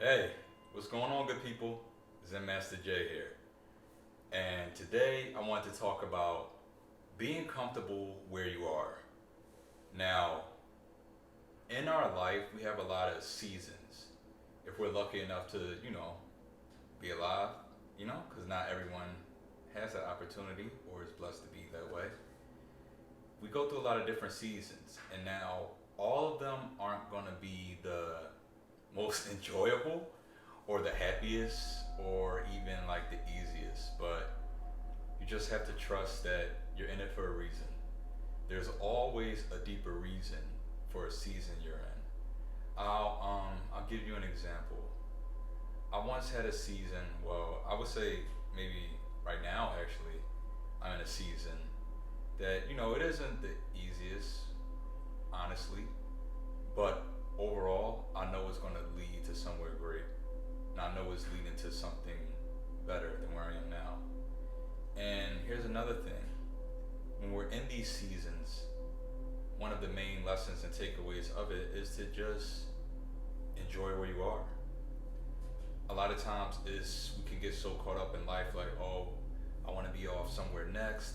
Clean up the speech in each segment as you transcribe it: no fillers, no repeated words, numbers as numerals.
Hey, what's going on, good people? Zen Master J here. And today I want to talk about being comfortable where you are. Now, in our life, we have a lot of seasons. If we're lucky enough to, be alive, because not everyone has that opportunity or is blessed to be that way. We go through a lot of different seasons, and now all of them aren't going to be the most enjoyable or the happiest or even like the easiest, but you just have to trust that you're in it for a reason. There's always a deeper reason for a season you're in. I'll give you an example. I once had a season, well, I would say maybe right now actually, I'm in a season that, it isn't the easiest, honestly, but overall, I know it's going to lead to somewhere great. And I know it's leading to something better than where I am now. And here's another thing. When we're in these seasons, one of the main lessons and takeaways of it is to just enjoy where you are. A lot of times is we can get so caught up in life like, oh, I want to be off somewhere next.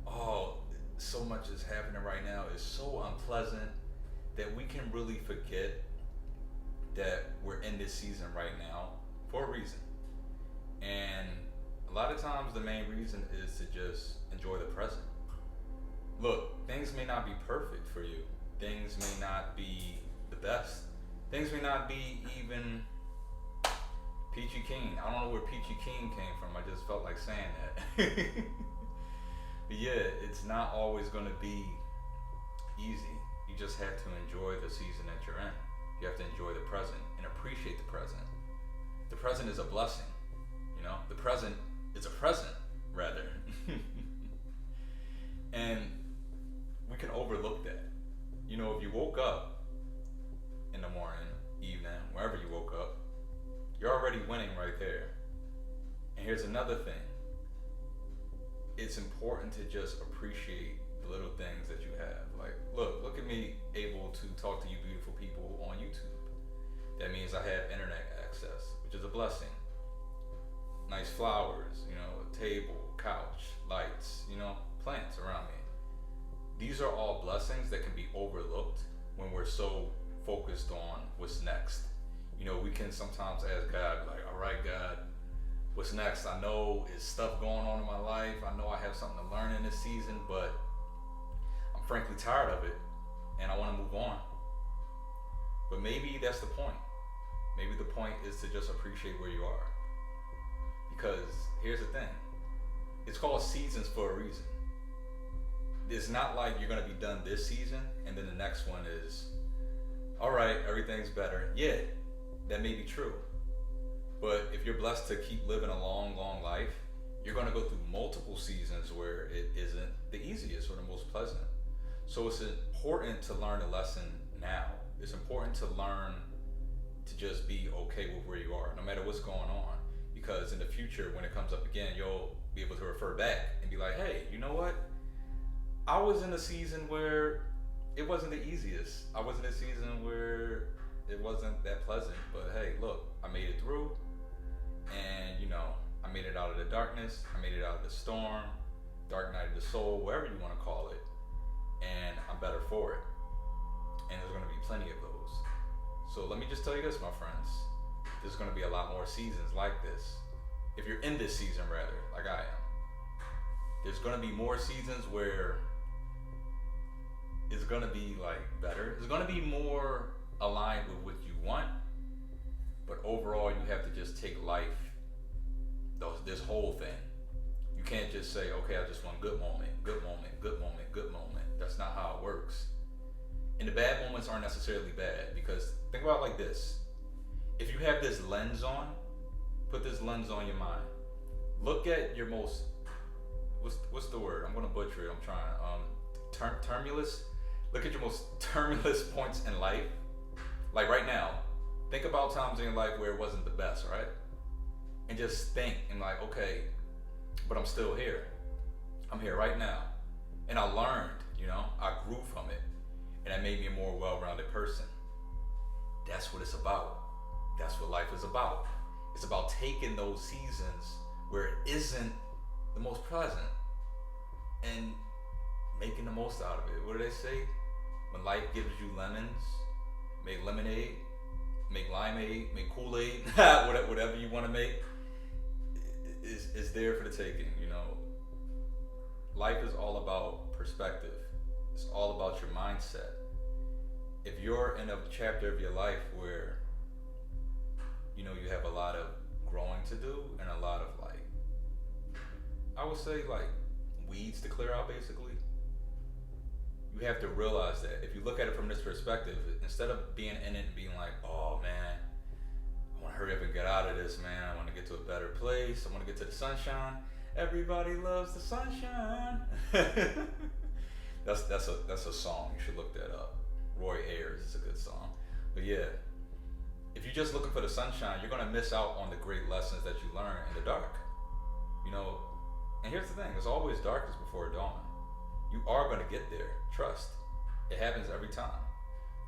Oh, so much is happening right now. It's so unpleasant that we can really forget that we're in this season right now for a reason. And a lot of times the main reason is to just enjoy the present. Look, things may not be perfect for you. Things may not be the best. Things may not be even peachy keen. I don't know where peachy keen came from. I just felt like saying that. But yeah, it's not always going to be easy. You just have to enjoy the season that you're in. You have to enjoy the present and appreciate the present. The present is a blessing. The present is a present, rather. And we can overlook that. If you woke up in the morning, evening, wherever you woke up, you're already winning right there. And here's another thing. It's important to just appreciate the little things that you have. Like, look at me able to talk to you beautiful people on YouTube. That means I have internet access, which is a blessing. Nice flowers, a table, couch, lights, plants around me. These are all blessings that can be overlooked when we're so focused on what's next. We can sometimes ask God, like, all right, God, what's next? I know it's stuff going on in my life. I know I have something to learn in this season, but I'm frankly tired of it and I want to move on. But maybe that's the point. Maybe the point is to just appreciate where you are. Because here's the thing. It's called seasons for a reason. It's not like you're going to be done this season and then the next one is, all right, everything's better. Yeah, that may be true. But if you're blessed to keep living a long, long life, you're going to go through multiple seasons where it isn't the easiest or the most pleasant. So it's important to learn a lesson now. It's important to learn to just be okay with where you are, no matter what's going on. Because in the future, when it comes up again, you'll be able to refer back and be like, hey, you know what? I was in a season where it wasn't the easiest. I was in a season where it wasn't that pleasant. But hey, look, I made it through. And, I made it out of the darkness. I made it out of the storm, dark night of the soul, whatever you want to call it. And I'm better for it. And there's going to be plenty of those. So let me just tell you this, my friends. There's going to be a lot more seasons like this. If you're in this season, rather, like I am. There's going to be more seasons where it's going to be like better. It's going to be more aligned with what you want. But overall, you have to just take life, this whole thing. You can't just say, okay, I just want good moment, good moment, good moment, good moment. That's not how it works. And the bad moments aren't necessarily bad, because think about it like this. If you have this lens on, put this lens on your mind. Look at your most, what's the word? I'm going to butcher it. I'm trying. Tumulus. Look at your most tumulus points in life. Like right now, think about times in your life where it wasn't the best, right? And just think and like, okay, but I'm still here. I'm here right now. And I learned, I grew from it. And that made me a more well-rounded person. That's what it's about. that's what life is about. It's about taking those seasons where it isn't the most pleasant and making the most out of it. What do they say? When life gives you lemons, make lemonade, make limeade, make Kool-Aid, whatever you want to make is there for the taking, you know. Life is all about perspective. It's all about your mindset. If you're in a chapter of your life where, you know, you have a lot of growing to do and a lot of like, I would say like weeds to clear out basically, you have to realize that if you look at it from this perspective, instead of being in it and being like, oh man, I want to hurry up and get out of this, man. I want to get to a better place. I want to get to the sunshine. Everybody loves the sunshine. That's a song. You should look that up. Roy Ayers is a good song. But yeah, if you're just looking for the sunshine, you're gonna miss out on the great lessons that you learn in the dark. You know, and here's the thing: it's always darkest before dawn. You are gonna get there. Trust. It happens every time.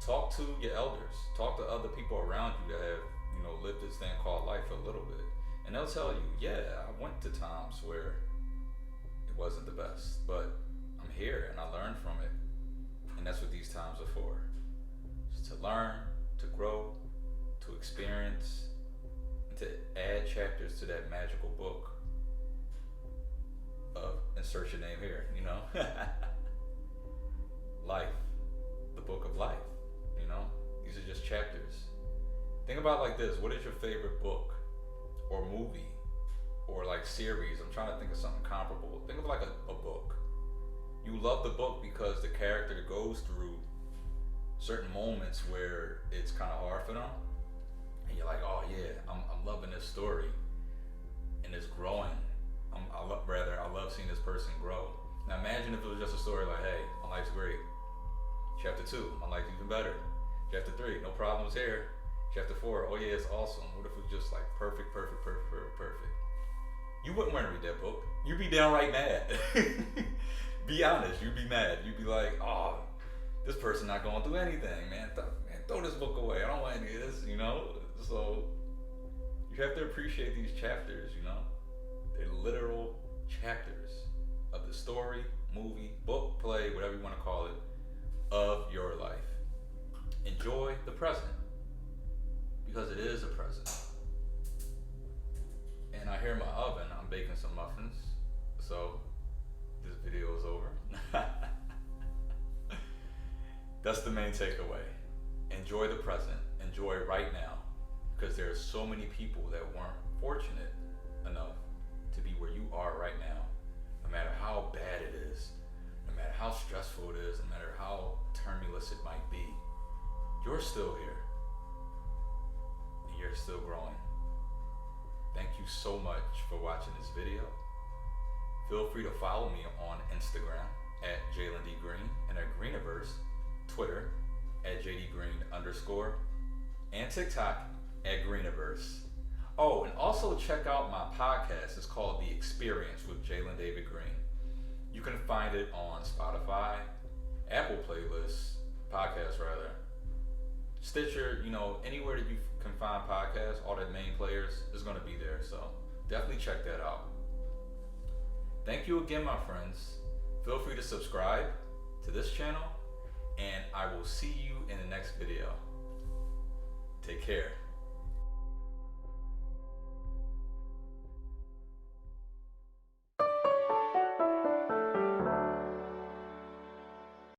Talk to your elders. Talk to other people around you that have, you know, lived this thing called life for a little bit, and they'll tell you, yeah, I went to times where it wasn't the best, but I'm here and I learned from it. And that's what these times are for. It's to learn, to grow, to experience, and to add chapters to that magical book of, insert your name here, you know? Life, the book of life, you know? These are just chapters. Think about it like this: what is your favorite book or movie or like series? I'm trying to think of something comparable. Think of like a book. You love the book because the character goes through certain moments where it's kind of hard for them, and you're like, oh yeah, I'm loving this story, and it's growing. I love seeing this person grow. Now imagine if it was just a story like, hey, my life's great. Chapter 2, my life's even better. Chapter 3, no problems here. Chapter 4, oh yeah, it's awesome. What if it was just like perfect? You wouldn't want to read that book. You'd be downright mad. Be honest, you'd be mad. You'd be like, oh, this person not going through anything, man. Throw this book away. I don't want any of this, you know? So you have to appreciate these chapters, you know? They're literal chapters of the story, movie, book, play, whatever you want to call it, of your life. Enjoy the present, because it is a present. And I hear my oven. I'm baking some muffins, so this video is over. That's the main takeaway. Enjoy the present. Enjoy right now, because there are so many people that weren't fortunate enough to be where you are right now. No matter how bad it is, no matter how stressful it is, no matter how tumultuous it might be, you're still here and you're still growing. Thank you so much for watching this video. Feel free to follow me on Instagram at Jalen D. Greene, and at Greeneverse, Twitter at JDGreene_, and TikTok at Greeneverse. Oh, and also check out my podcast. It's called The Experience with Jalen David Greene. You can find it on Spotify, Apple Playlists, podcasts rather, Stitcher, you know, anywhere that you can find podcasts, all the main players is going to be there. So definitely check that out. Thank you again, my friends. Feel free to subscribe to this channel, and I will see you in the next video. Take care.